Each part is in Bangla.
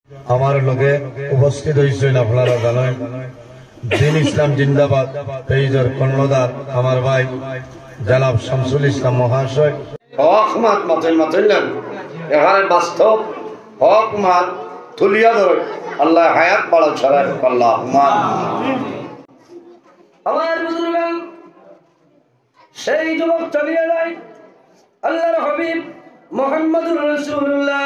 আমার লোকে উপস্থিত হয়েছেন আপনারা জানেন দিন ইসলাম জিন্দাবাদ পেজর কর্ণধার আমার ভাই জনাব শামসুল ইসলাম মহাশয় হক মাত মাতলেন এখানে বাস্তব হক মাত তুলিয়া ধরে আল্লাহ হায়াত বাড়াও ছাড়া আল্লাহ আমার বুজুর্গ সেই যুবক চলিয়ে যায় আল্লাহর হাবিব মুহাম্মদুর রাসূলুল্লাহ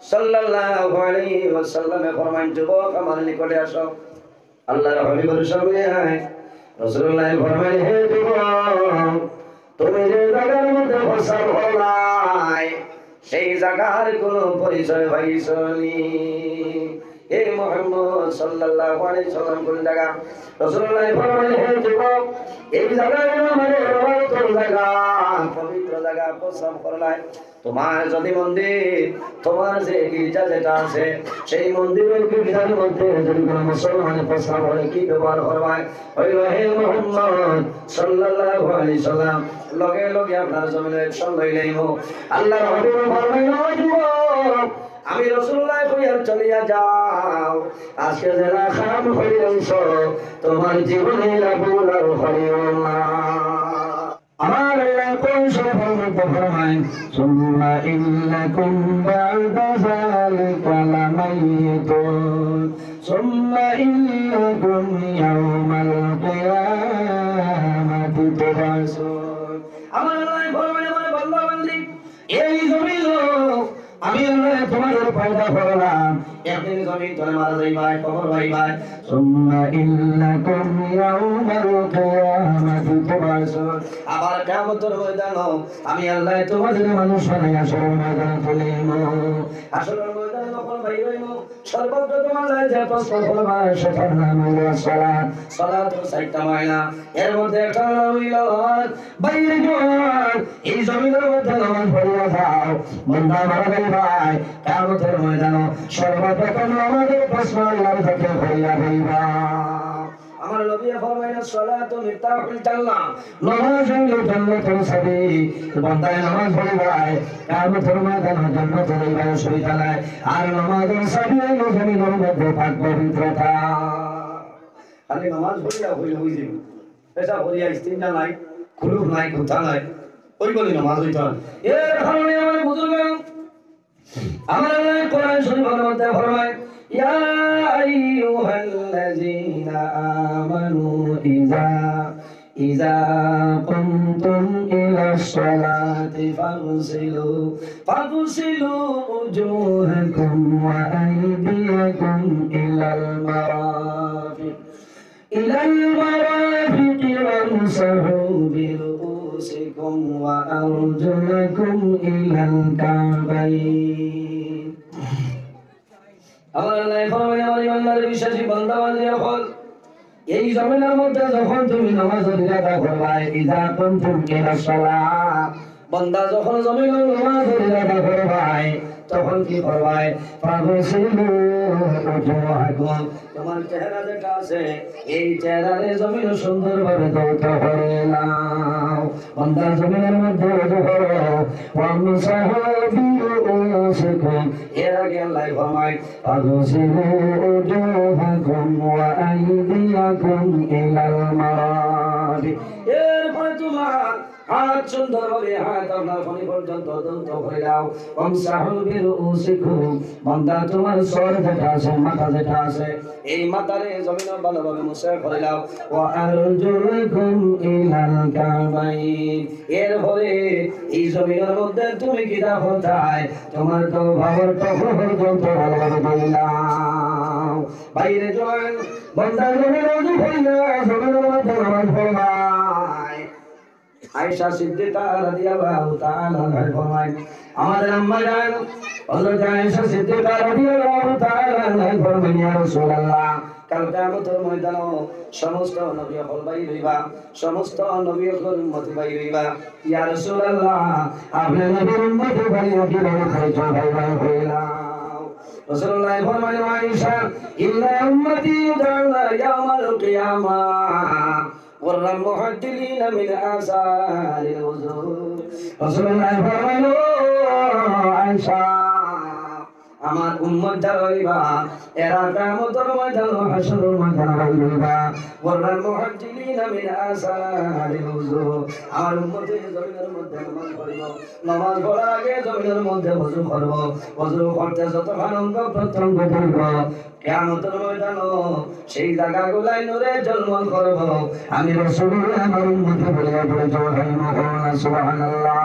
সাল্লাল্লাহু আলাইহি ওয়াসাল্লামে ফরমান যুবক আমার নিকটে আসো আল্লাহর হাবিবের সামনে আয় রাসূলুল্লাহ ফরমান হে যুবক তুমি যে জায়গার মধ্যে বসা হলাই সেই জায়গার কোনো পরিচয় পাইছনি হে মুহাম্মদ সাল্লাল্লাহু আলাইহি ওয়াসাল্লাম কোন জায়গা রাসূলুল্লাহ ফরমান হে যুবক এই জায়গায় আমাদের পবিত্র জায়গা পবিত্র জায়গা প্রস্রাব করলাই তোমার যদি মন্দির তোমার যে গির্জা যেটা আছে সেই মন্দিরের গির্জার মধ্যে যদি কোনো মুসলমানের প্রস্রাব হলে কি ব্যবহার করবাই হইল হে মুহাম্মদ সাল্লাল্লাহু আলাইহি সাল্লাম লগে লগে আপনার জমিনের সঙ্গে লইলাইব আল্লাহর হাবিব ফরমাইল ও যুবক আমি রাসূলুল্লাহ কইয়ার চলিয়া যাও আজকে যারা খারাপ হইয়াছ তোমার জীবনে লাভুল আর হইও না আমার আল্লাহ কোন সফল মত ফরমায় সুম্মা ইন্নাকুম বা'দা যালিকা লামাইতুন সুম্মা ইন্নাকুম ইয়াওমাল কিয়ামাতি তুবাসুন আমার আল্লাহ ফরমায় আমার বান্দা বান্দি এই জমিন আমি আল্লাহ তোমাদের পয়দা করলাম একদিন জমিন তোরে মারা যাইবাই কবর হইবাই সুম্মা ইন্নাকুম ইয়াওমাল কিয়ামাতি তুবাসুন আবার কিয়ামতের ময়দানে আমি আল্লাহ তোমাদের মানুষ বানাইয়া আসরের ময়দানে তুলিব আসরের ময়দানে যখন বাইর হইব সর্বপ্রথম আল্লাহ যে প্রশ্ন করবে সেটার নাম হইল সালাত সালাত ও সাইতা মায়না এর মধ্যে একটা নাম হইল বাইরে যাও এই জমিনের মধ্যে নামাজ পড়িয়া যাও বান্দা মারা যাইবাই কিয়ামতের ময়দানে সর্বপ্রথম আমাদের প্রশ্ন আল্লাহর কাছে হইয়া হইবা আমার নবী ফরমাইলেন সালাতু মিফতাহুল জান্নাহ নামাজ হলো জান্নাতের চাবি বান্দা নামাজ পড়িবাই কিয়ামতের ময়দানে জান্নাতে যাইবার সুবিধা নাই আর নামাজের চাবি হলো জমিনের মধ্যে পাক পবিত্রতা খালি নামাজ পড়িয়া হইল হই যাবে পেশা পড়িয়া ইস্তিনজা নাই কুলুব নাই কথা নাই ওই বলি নামাজ হইতো না এর কারণে আমার বুজুর্গ আমার আল্লাহ কোরআন শরীফের মধ্যে ফরমায় ইয়া আইয়ুহাল্লাযীনা আমানু ইযা কুনতুম ইলাস সালাতি ফাগসিলু উজুহাকুম ওয়া আইদিয়াকুম ইলাল মারাফিq ওয়ামসাহু বিরুউসিকুম ওয়া আরজুলাকুম ইলাল কাবাইন আমার আল্লাহ ফরমায় আমার ইমানদার বিশ্বাসী বান্দা বান্দী হল এই জমিনের মধ্যে যখন তুমি নামাজ আদায় করবে ইযা কুনতুম ইলাস সালাত বান্দা যখন জমিনের নামাজ আদায় করবে তখন কি করবে ফাগসিলু উজুহাকুম তোমার চেহারা যেটা আছে এই চেহারারে জমিন সুন্দরভাবে ধৌত করে নাও বান্দা জমিনের মধ্যে ওযু করো ওয়ামসাহু বিরুউসিকুম এর আগে আল্লাহ ফরমায় ফাগসিলু উজুহাকুম ওয়া আইদিয়াকুম ইলাল মারাফিq এরপরে তোমার হাত সুন্দরভাবে হাত আপনার ফনি পর্যন্ত ধৌত করে দাও ওয়ামসাহু বিরুউসিকুম বান্দা তোমার সর যেটা আছে মাথা যেটা আছে এই মাথারে জমিন ভালোভাবে মুছে করে দাও ওয়া আরজুলাকুম ইলাল কাবাইন এরপরে এই জমিনের মধ্যে তুমি কি দেখো চাই তোমার তো ভাবর তখন পর্যন্ত ভালোভাবে দিলাম বাইরে জয়েন বান্দা জমিন ওযু কইরা জমিনের মধ্যে নামাজ পড়বাই আয়েশা সিদ্দিকা রাদিয়াল্লাহু তাআলা আনহা ফরমায় আমাদের আম্মা জান হযরত আয়েশা সিদ্দিকা রাদিয়াল্লাহু তাআলা আনহা ফরমায় ইয়া রাসূলুল্লাহ কাল কিয়ামতের ময়দানে সমস্ত নবী হল বাইর হইবা সমস্ত নবী হল উম্মত বাইর হইবা ইয়া রাসূলুল্লাহ আপনি নবীর উম্মত বাইর কিভাবে খাইছো ভাই হইলাম রাসূলুল্লাহ ফরমায় আয়েশা ইল্লা উম্মতি ইউদাউনা ইয়াউমাল কিয়ামাহ والمحدلين من آثار الوضوء رسول الله فرمانه عائشة আমার উম্মত যারা হইবা এরা কিয়ামতের ময়দান হাসরের ময়দান হইবা ওয়াল মুহাজ্জিলিনা মিন আসারিল উযু আমার উম্মতে জমিনের মধ্যে নামাজ পড়িব নামাজ পড়ার আগে জমিনের মধ্যে ওযু করব ওযু করতে যত অঙ্গ প্রত্যঙ্গ করব কিয়ামতের ময়দান সেই জায়গাগুলাই নূরে ঝলমল করব আমি রাসূলুল্লাহ আমার উম্মতে বলে বলে সুবহানাল্লাহ।